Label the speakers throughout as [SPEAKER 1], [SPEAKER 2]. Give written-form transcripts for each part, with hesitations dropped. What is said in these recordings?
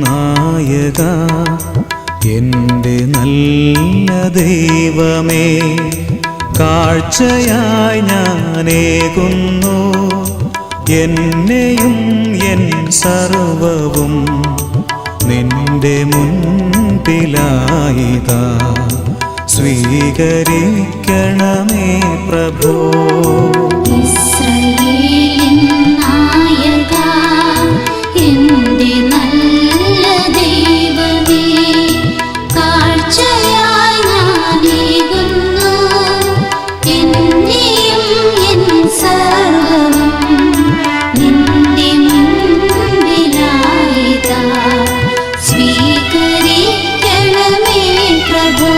[SPEAKER 1] നായക എൻ്റെ നല്ല ദൈവമേ, കാഴ്ചയായി ഞാനേകുന്നു എന്നെയും എൻ സർവവും നിന്റെ മുൻപിലായിതാ. സ്വീകരിക്കണമേ പ്രഭോ.
[SPEAKER 2] ഇസ്രായേലിൻ നായക എൻ്റെ നല്ല ദൈവമേ, കാഴ്ചയായി ഞാനേകുന്നു എന്നെയും എൻ സർവവും നിന്റെ മുൻപിലായിതാ. സ്വീകരിക്കണമേ പ്രഭോ.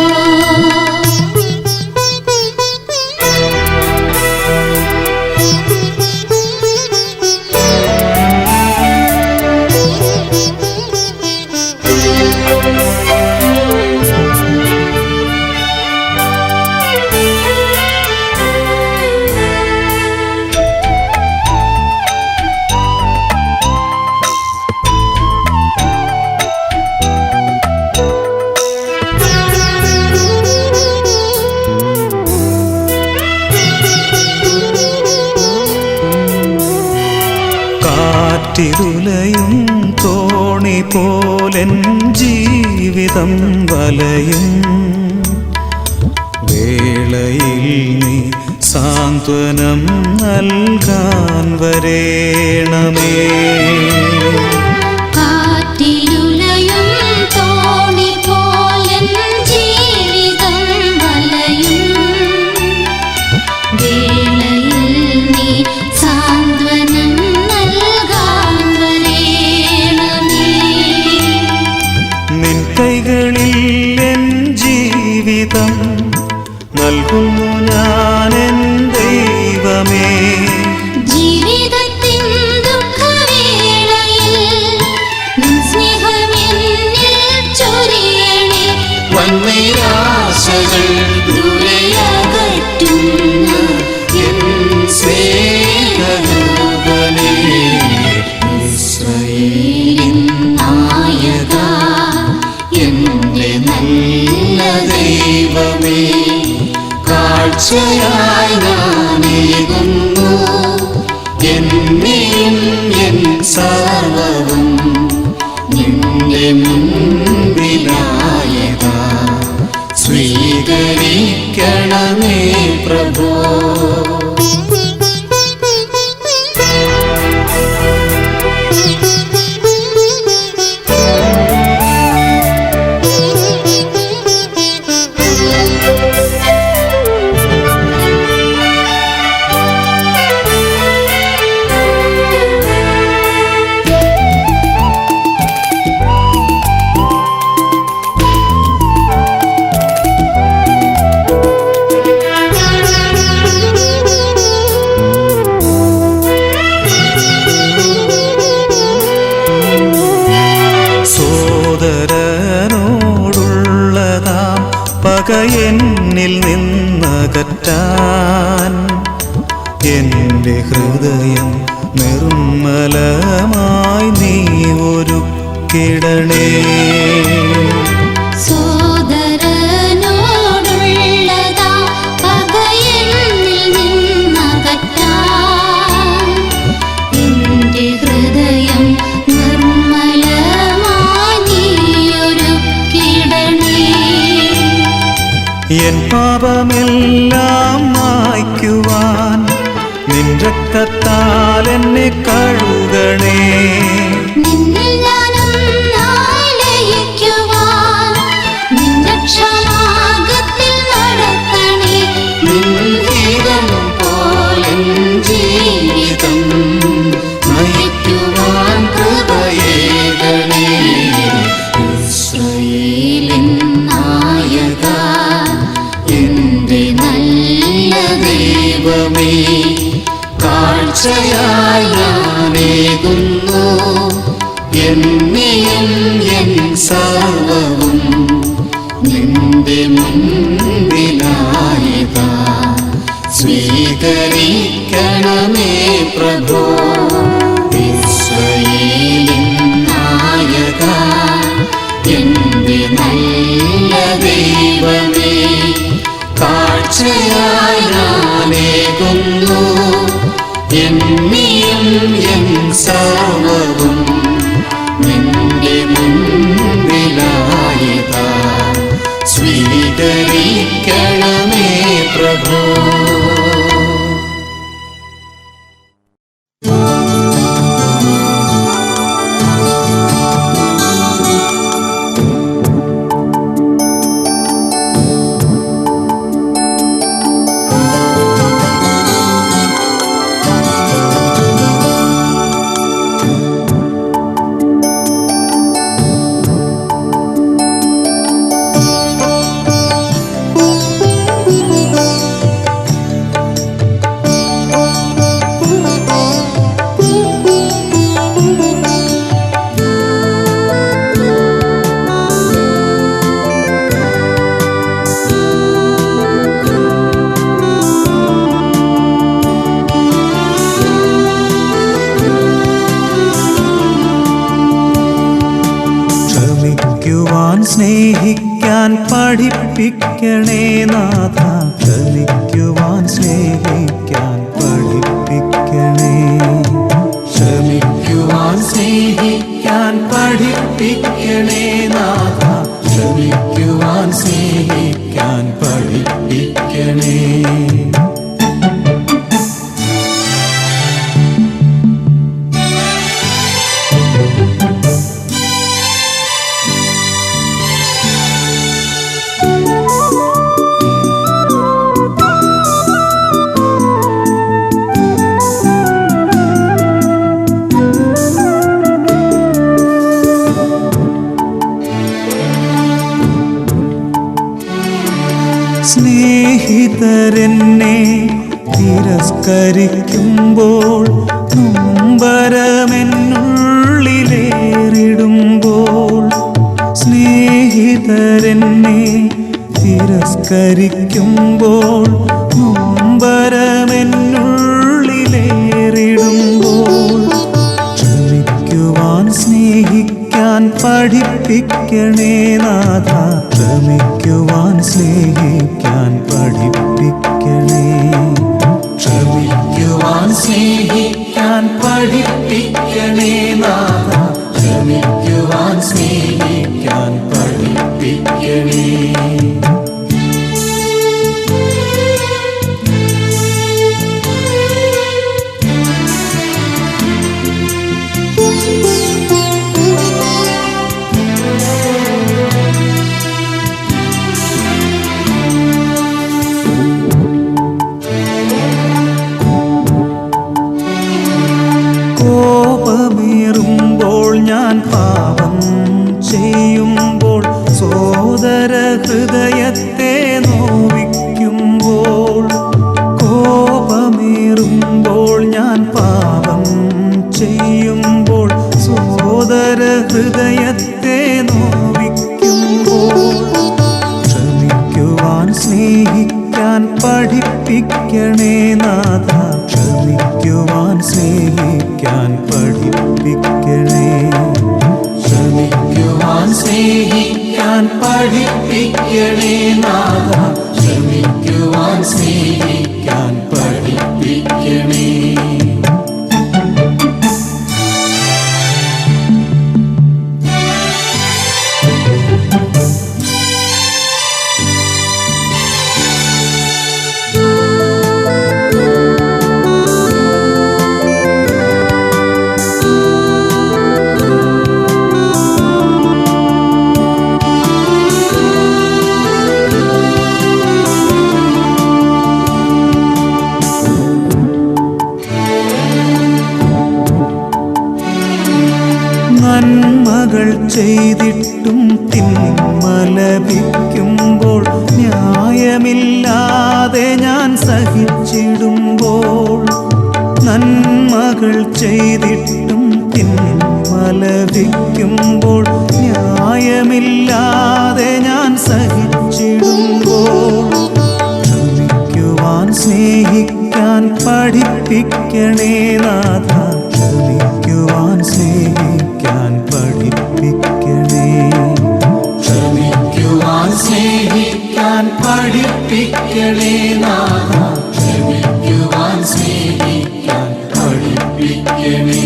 [SPEAKER 1] കാറ്റിലുലയും തോണി പോലെൻ ജീവിതം വലയും വേളയിൽ നീ സാന്ത്വനം നൽകാൻ വരേണമേ.
[SPEAKER 2] കാറ്റിലുലയും തോണി പോലെൻ ജീവിതം വലയും വേളയിൽ നീ സാന്ത്വനം നൽകാൻ വരേണമേ.
[SPEAKER 1] നിൻ കൈകളിൽ എൻ ജീവിതം നൽകുന്നു ഞാൻ എൻ ദൈവമേ.
[SPEAKER 2] ജീവിതത്തിൻ ദുഃഖവേളയിൽ നിൻ സ്നേഹമെന്നിൽ ചൊരിയണേ.
[SPEAKER 1] വൻനിരാശകൾ
[SPEAKER 2] ദൂരെയകറ്റുന്ന
[SPEAKER 1] എൻ സ്നേഹരൂപനേ. ഇസ്രായേലിൻ നായക എൻ്റെ നല്ല ദൈവമേ, കാഴ്ചയായി ഞാനേകുന്നു എന്നെയും എൻ സർവവും നിന്റെ മുൻപിലായിതാ. സ്വീകരിക്കണമേ പ്രഭോ. സോദരനോടുള്ളതാം പക എന്നിൽ നിന്നകറ്റാൻ എൻ്റെ ഹൃദയം നിർമ്മലമായി നീ ഒരുക്കിടണേ.
[SPEAKER 2] സോദരനോടുള്ളതാ പക എന്നിൽ നിന്നകറ്റാൻ എൻ്റെ ഹൃദയം നിർമ്മലമായി നീ ഒരുക്കിടണേ.
[SPEAKER 1] എൻ പാപമെല്ലാം മായ്ക്കുവാൻ നിൻ രക്തത്താൽ എന്നെ കഴുകണേ.
[SPEAKER 2] നിന്നിൽ ഞാനൊന്നായി ലയിക്കുവാൻ നിൻ രക്ഷാമാർഗ്ഗത്തിൽ നടത്തണേ.
[SPEAKER 1] നിൻ ഗീതം പോലെൻ ജീവിതം നയിക്കുവാൻ കൃപയേകണേ. ഇസ്രായേലിൻ നായക എൻ്റെ നല്ല ദൈവമേ, കാഴ്ചയായി ഞാനേകുന്നു എന്നെയും എൻ സർവവും നിന്റെ മുൻപിലായിതാ. സ്വീകരിക്കണമേ പ്രഭോ. ഇസ്രായേലിൻ നായക എന്റെ നല്ല ദൈവമേ, കാഴ്ചയായി ഞാനേകുന്നു എന്നെയും എൻ സർവ്വവും നിന്റെ മുൻപിലായിതാ. സ്വീകരിക്കണമേ പ്രഭോ.
[SPEAKER 3] സ്നേഹിക്കാൻ പഠിപ്പിക്കണേ നാഥ, ക്ഷമിക്കുവാൻ സ്നേഹിക്കാൻ പഠിപ്പിക്കണേ. ക്ഷമിക്കുവാൻ സ്നേഹിക്കാൻ പഠിപ്പിക്കണേ നാഥ, ക്ഷമിക്കുവാൻ സ്നേഹിക്കാൻ പഠിപ്പിക്കണേ. സ്നേഹിതരെന്നെ തിരസ്കരിക്കുമ്പോൾ, നൊമ്പരമെന്നുള്ളിലേറിടുമ്പോൾ, സ്നേഹിതരെന്നെ തിരസ്കരിക്കുമ്പോൾ, നൊമ്പരമെന്നുള്ളിലേറിടുമ്പോൾ, ക്ഷമിക്കുവാൻ സ്നേഹിക്കാൻ പഠിപ്പിക്കണേ നാഥ, ക്ഷമിക്കുവാൻ സ്നേഹിക്കാൻ പഠിപ്പിക്കണേ. ക്ഷമിക്കുവാൻ സ്നേഹിക്കാൻ പഠിപ്പിക്കണേ നാഥ, ക്ഷമിക്കുവാൻ സ്നേഹിക്കാൻ പഠിപ്പിക്കണേ. കോപമേറുമ്പോൾ ഞാൻ പാപം ചെയ്യുമ്പോൾ, സോദര ഹൃദയത്തെ നോവിക്കുമ്പോൾ, കോപമേറുമ്പോൾ ഞാൻ പാപം ചെയ്യുമ്പോൾ, സോദര ഹൃദയത്തെ നോവിക്കുമ്പോൾ, ക്ഷമിക്കുവാൻ സ്നേഹിക്കാൻ പഠിപ്പിക്കണേ നാഥ, ക്ഷമിക്കുവാൻ സ്നേഹിക്കാൻ പഠിപ്പിക്കണേ. ക്ഷമിക്കുവാൻ സ്നേഹിക്കാൻ പഠിപ്പിക്കണേ നാഥ, ക്ഷമിക്കുവാൻ സ്നേഹിക്കാൻ പഠിപ്പിക്കണേ. നന്മകൾ ചെയ്തിട്ടും തിന്മ ലഭിക്കുമ്പോൾ, ന്യായമില്ലാതെ ഞാൻ സഹിച്ചിടുമ്പോൾ, നന്മകൾ ചെയ്തിട്ടും തിന്മ ലഭിക്കുമ്പോൾ, ന്യായമില്ലാതെ ഞാൻ സഹിച്ചിടുമ്പോൾ, ക്ഷമിക്കുവാൻ സ്നേഹിക്കാൻ പഠിപ്പിക്കണേ നാഥ, ക്ഷമിക്കുവാൻ സ്നേഹിക്കാൻ പഠിപ്പിക്കണേ.
[SPEAKER 1] പഠിപ്പിക്കണേ നാഥ ക്ഷമിക്കുവാൻ സ്നേഹിക്കാൻ പഠിപ്പിക്കണേ.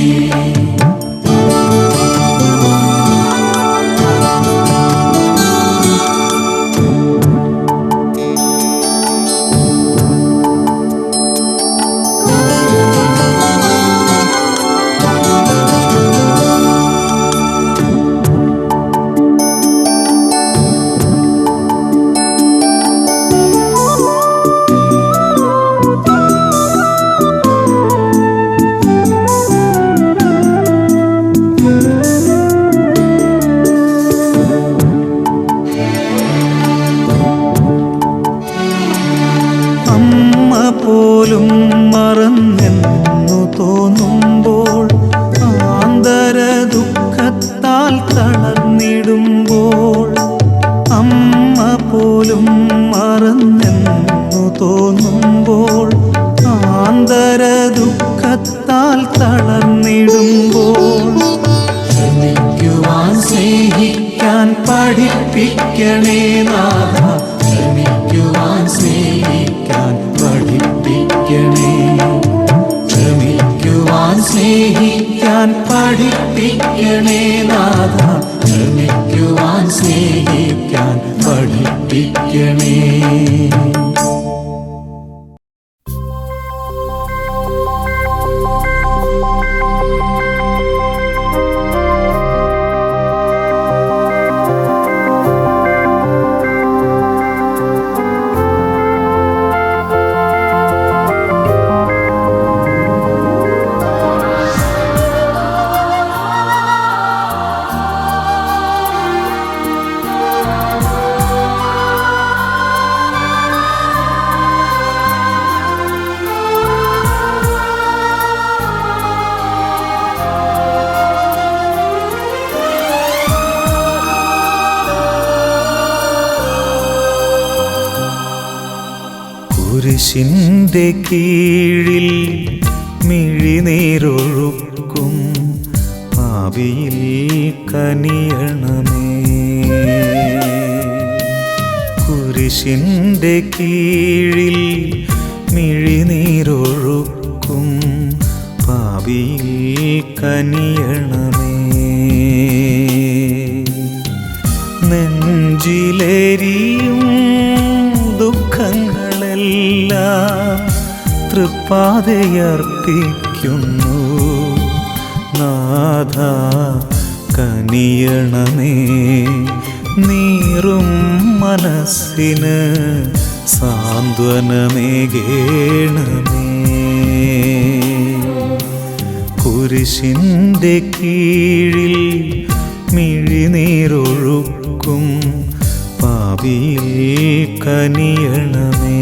[SPEAKER 3] പോലും മറന്നെന്നു തോന്നുമ്പോൾ ആന്തര ദുഃഖത്താൽ തളർന്നിടുമ്പോൾ അമ്മ പോലും മറന്നെന്നു തോന്നുമ്പോൾ ആന്തര ദുഃഖത്താൽ തളർന്നിടുമ്പോൾ
[SPEAKER 1] ക്ഷമിക്കുവാൻ
[SPEAKER 3] സ്നേഹിക്കാൻ പഠിപ്പിക്കണേ നാഥ
[SPEAKER 1] ക്ഷമിക്കുവാൻ സ്നേഹിക്കാൻ പഠിപ്പിക്കണേ.
[SPEAKER 3] ക്ഷമിക്കുവാൻ സ്നേഹിക്കാൻ പഠിപ്പിക്കണേ നാഥ
[SPEAKER 1] ക്ഷമിക്കുവാൻ സ്നേഹിക്കാൻ പഠിപ്പിക്കണേ.
[SPEAKER 3] കുരിശിൻ്റെ കീഴിൽ മിഴിനീരൊഴുക്കും പാപിയിൽ കനിയണമേ. കുരിശിൻ്റെ കീഴിൽ മിഴിനീരൊഴുക്കും പാപിയിൽ കനിയണമേ. നെഞ്ചിലേരിയും ദുഃഖങ്ങളെല്ലാം തൃപ്പാതയർപ്പിക്കുന്നു നാഥ കനിയണമേ. നീറും മനസ്സിന് സാന്ത്വനമേകേണമേ. കുരിശിൻ്റെ കീഴിൽ മിഴിനീരൊഴുക്കും പാപിയിൽ കനിയണമേ.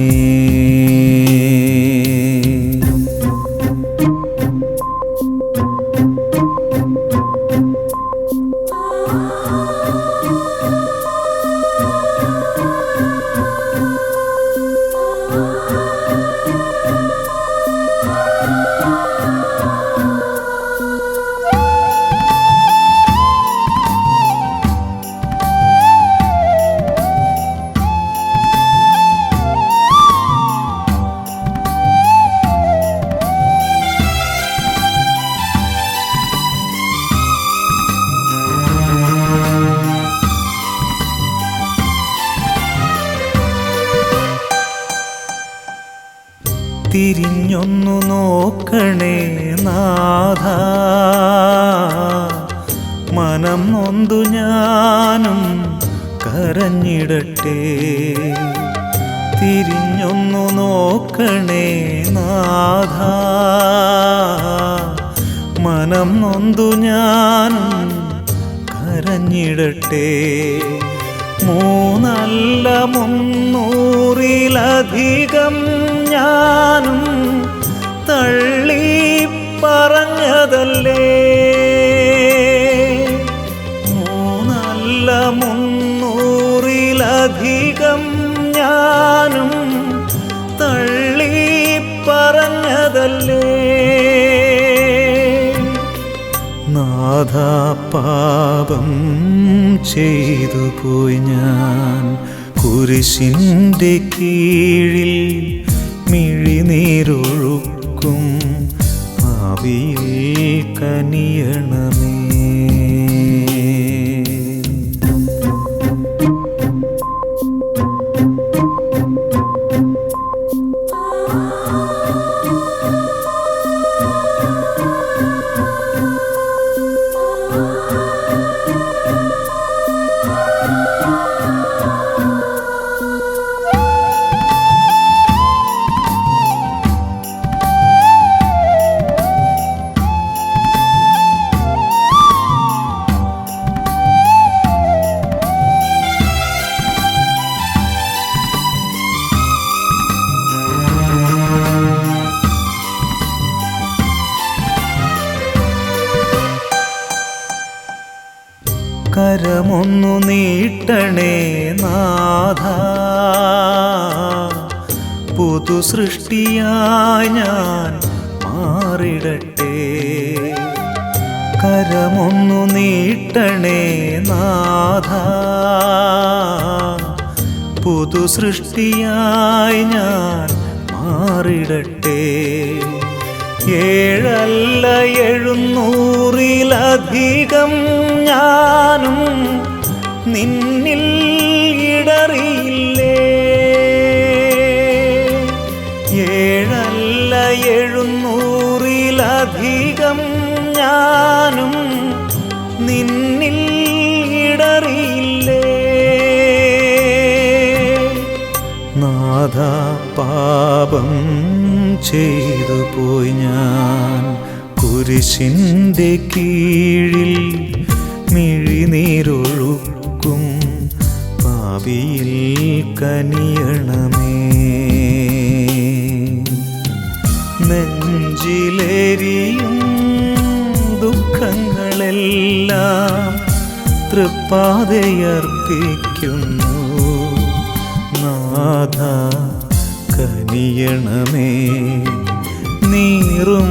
[SPEAKER 3] തിരിഞ്ഞൊന്നു നോക്കണേ നാഥ, മനം നൊന്തു ഞാനും കരഞ്ഞിടട്ടെ. തിരിഞ്ഞൊന്നു നോക്കണേ നാഥ, മനം നൊന്തു ഞാനും കരഞ്ഞിടട്ടെ. മൂന്നല്ല 300-ലധികം ഞാനും തള്ളി പറഞ്ഞതല്ലേ. 300-ലധികം ഞാനും തള്ളി പറഞ്ഞതല്ലേ. നാഥ പാപം ചെയ്തു പോയി ഞാൻ, കുരിശിൻ്റെ കീഴിൽ മിഴിനീരൊഴുക്കും ഭാവിയിൽ കനിയണമേ. കരമൊന്നു നീട്ടണേ നാഥ, പുതു സൃഷ്ടിയായി ഞാൻ മാറിടട്ടെ. കരമൊന്നു നീട്ടണേ നാഥ, പുതു സൃഷ്ടിയായി ഞാൻ മാറിടട്ടെ. 7 700-ലധികം ഞാനും നിന്നിൽ ഇടറിയില്ലേ. 7 700-ലധികം ഞാനും നിന്നിൽ ഇടറിയില്ലേ. നാഥ പാപം ചെയ്തു പോയി ഞാൻ, കുരിശിൻ്റെ കീഴിൽ മിഴിനീരൊഴുക്കും പാപിയിൽ കനിയണമേ. നെഞ്ചിലേരിയും ദുഃഖങ്ങളെല്ലാം തൃപ്പാതയർപ്പിക്കുന്നു. നാഥ കനിയണമേ. നീറും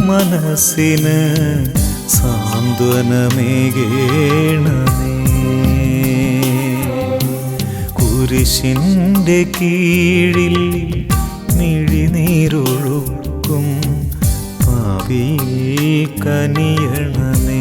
[SPEAKER 3] മനസ്സിന് സാന്ത്വനമേകേണമേ. കുരിശിൻ്റെ കീഴിൽ മിഴിനീരൊഴുക്കും പാപിയിൽ കനിയണമേ.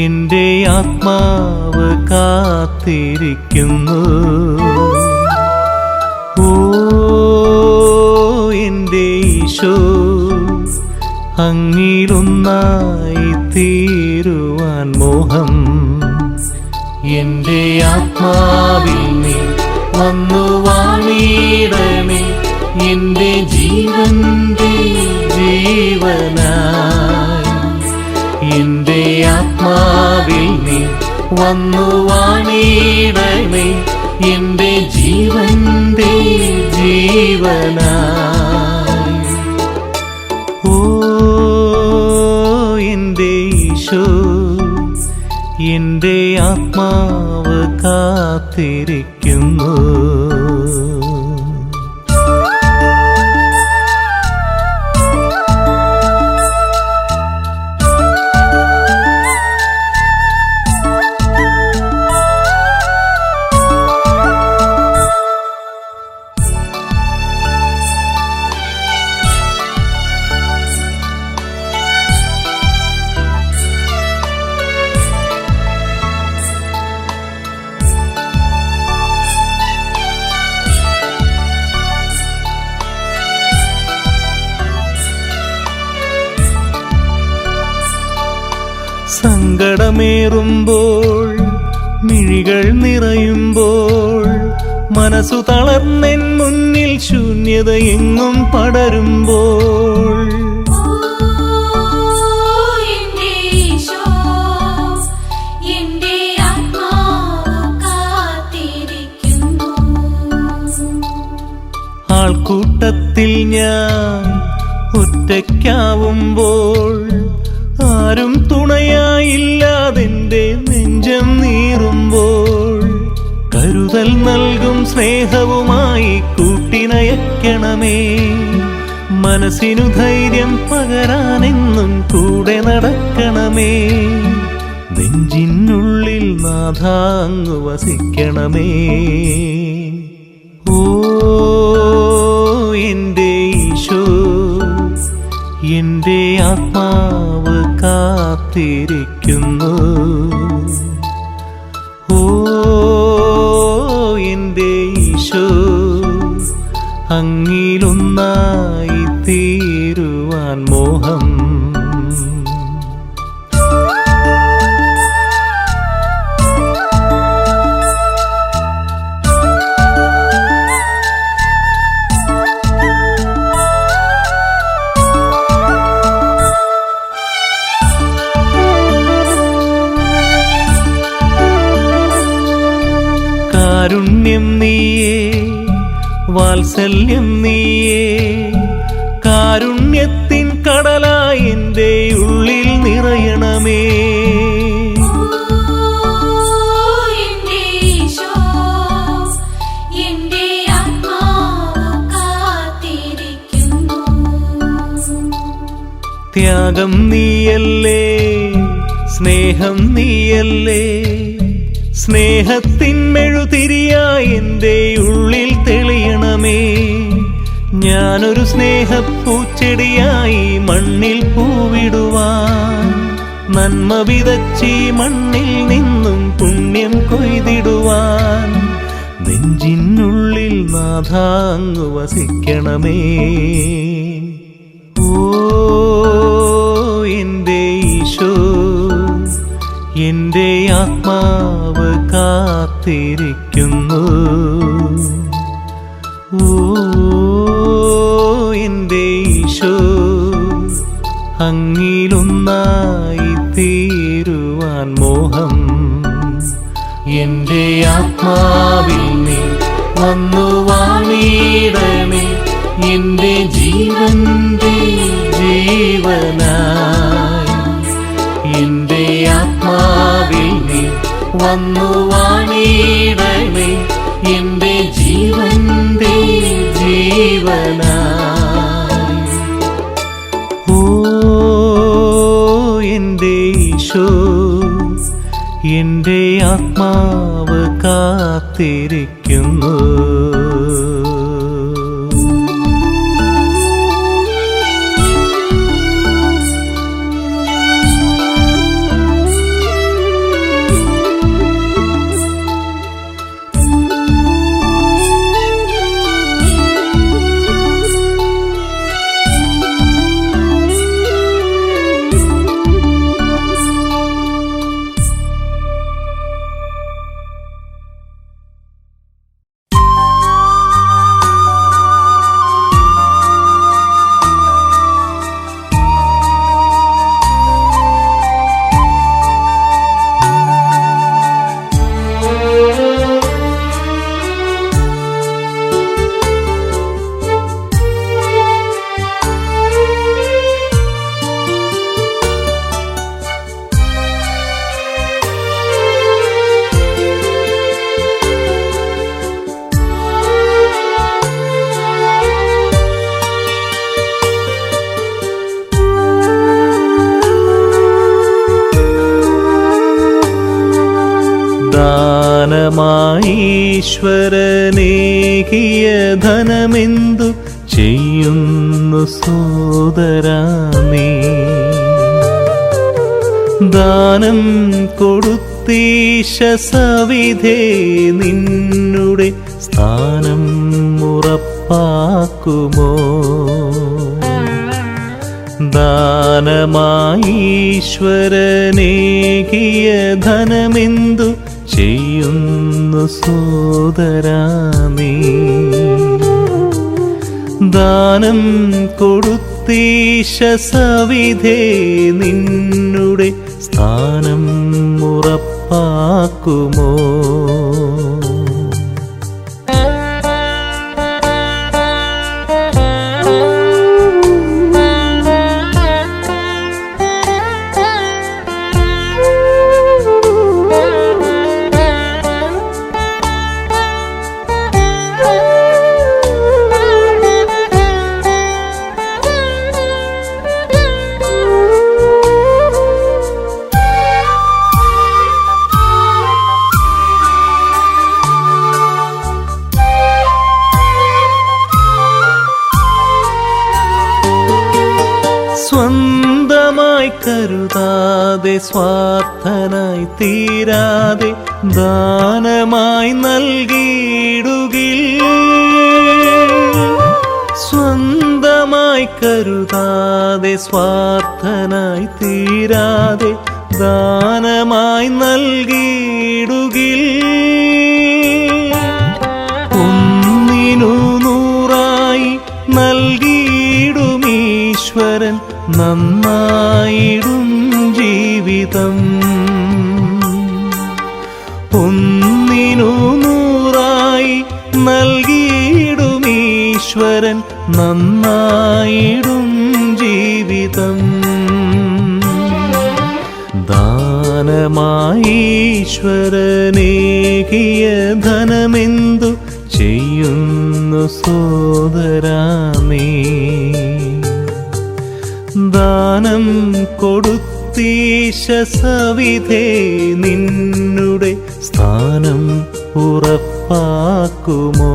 [SPEAKER 3] എന്റെ ആത്മാവ് കാത്തിരിക്കുന്നു. ഓ എന്റെ ഈശോ, അങ്ങിലൊന്നായി തീരുവാൻ മോഹം. എന്റെ ആത്മാവിൽ നീ വന്നു വാണിടണേ. എന്റെ ജീവന്റെ ജീവനായി എന്റെ ആത്മാവിൽ നീ വന്നു വാണിടണേ. എന്റെ ജീവന്റെ ജീവനായി. ഓ എന്റെ ഈശോ, എന്റെ ആത്മാവ് കാത്തിരിക്കുന്നു. സങ്കടമേറുമ്പോൾ, മിഴികൾ നിറയുമ്പോൾ, മനസ്സു തളർന്നെൻ മുന്നിൽ ശൂന്യത എങ്ങും പടരുമ്പോൾ, ആൾക്കൂട്ടത്തിൽ ഞാൻ ഒറ്റയ്ക്കാവുമ്പോൾ ആരും തുണയായില്ലാതെന്റെ നെഞ്ചം നീറുമ്പോൾ കരുതൽ നൽകും സ്നേഹവുമായി കൂട്ടിനയക്കണമേ. മനസ്സിനു ധൈര്യം പകരാനെന്നും കൂടെ നടക്കണമേ. നെഞ്ചിനുള്ളിൽ നാഥ അങ്ങ് വസിക്കണമേ. ഓ എൻ്റെ ഈശോ, എൻ്റെ ആത്മാവ് കാത്തിരിക്കുന്നു. ഓ എൻ്റെ ഈശോ, അങ്ങിലൊന്നായി തീരുവാൻ മോഹം. കാരുണ്യം നീയേ, വാത്സല്യം നീയേ, കാരുണ്യത്തിൻ കടലായി എൻ്റെ ഉള്ളിൽ നിറയണമേ. ത്യാഗം നീയല്ലേ, സ്നേഹം നീയല്ലേ, സ്നേഹത്തിൻ മെഴുതിരിയായി എൻ്റെ ഉള്ളിൽ തെളിയണമേ. ഞാനൊരു സ്നേഹപ്പൂച്ചെടിയായി മണ്ണിൽ പൂവിടുവാൻ, നന്മ വിതച്ചി മണ്ണിൽ നിന്നും പുണ്യം കൊയ്തിടുവാൻ. നെഞ്ചിനുള്ളിൽ നാഥ അങ്ങ് വസിക്കണമേ. ഓ എൻ്റെ ഈശോ, എൻ്റെ ആത്മാവ് കാത്തിരിക്കുന്നു. ഓ എൻ്റെ ഈശോ, അങ്ങിലൊന്നായി തീരുവാൻ മോഹം. എൻ്റെ ആത്മാവിൽ നീ വന്നു വാണിടണേ, എൻ്റെ ജീവന്റെ ജീവനായി. എൻ്റെ ആത്മാവിൽ നീ വന്നു വാണിടണേ, എൻ്റെ ജീവന്റെ ജീവനായി. ഓ എൻ്റെ ഈശോ, എൻ്റെ ആത്മാവ് കാത്തിരിക്കുന്നു. ഈശ്വരനേകിയ ധനമെന്തു ചെയ്യുന്നു സോദരാ നീ? ദാനം കൊടുത്തീശ സവിധേ നിന്നുടെ സ്ഥാനം ഉറപ്പാക്കുമോ? ദാനമായീശ്വരനേകിയ ധനമെന്തു ചെയ്യുന്നു സോദരാ നീ? ദാനം കൊടുത്തീശ സവിധേ നിന്നുടെ സ്ഥാനം ഉറപ്പാക്കുമോ? കരുതാതെ സ്വാർത്ഥനായി തീരാതെ ദാനമായി നൽകിയിടുകിൽ സ്വന്തമായി കരുതാതെ സ്വാർത്ഥനായി തീരാതെ ദാനമായി നൽകിയിടുകിൽ ഒന്നിനു നൂറായി നൽകിയിടുമീശ്വരൻ നന്നായിടും ജീവിതം ഒന്നിനു നൂറായി നൽകിയിടുമീശ്വരൻ നന്നായിടും ജീവിതം ദാനമായീശ്വരനേകിയ ധനമെന്തു ചെയ്യുന്നു സോദരാമേ ദാനം കൊടുത്തീശ സവിധേ നിന്നുടെ സ്ഥാനം ഉറപ്പാക്കുമോ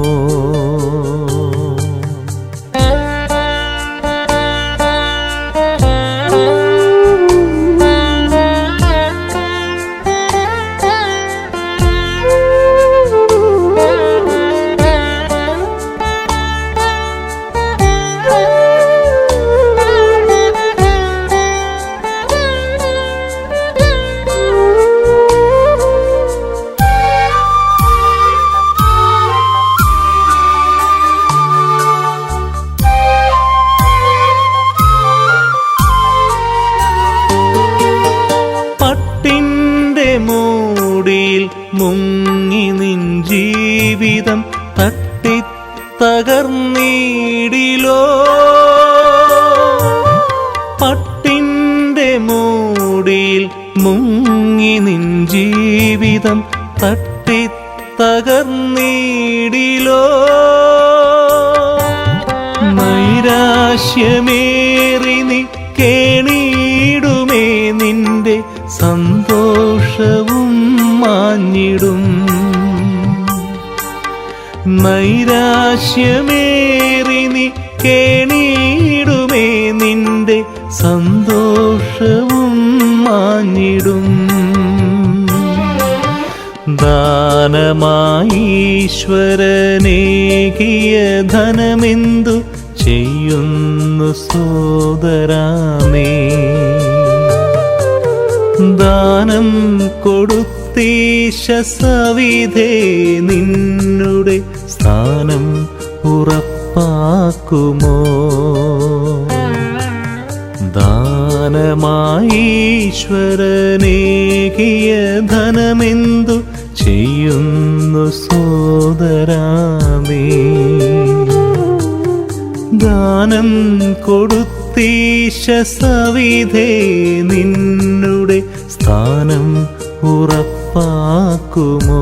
[SPEAKER 3] മൂടിയിൽ മുങ്ങി നിൻ ജീവിതം തട്ടിത്തകർന്നീടിലോ പട്ടിൻ്റെ മൂടിയിൽ മുങ്ങി നിൻ ജീവിതം തട്ടിത്തകർന്നീടിലോ നൈരാശ്യമേറി നീ കേണിയിടുമേ നിന്റെ സന്തോഷവും മാഞ്ഞിടും നൈരാശ്യമേറി നീ കേണിയിടുമേ നിന്റെ സന്തോഷവും മാഞ്ഞിടും ദാനമായീശ്വരനേകിയ ധനമെന്തു ചെയ്യുന്നു സോദരാമേ ദാനം കൊടുത്തീശ സവിധേ നിന്നുടെ സ്ഥാനം ഉറപ്പാക്കുമോ ദാനമായീശ്വരനേകിയ ധനമെന്തു ചെയ്യുന്നു സോദരാമേ ദാനം കൊടുത്തീശ സവിധേ നിന്നുടെ സ്ഥാനം ഉറപ്പാക്കുമോ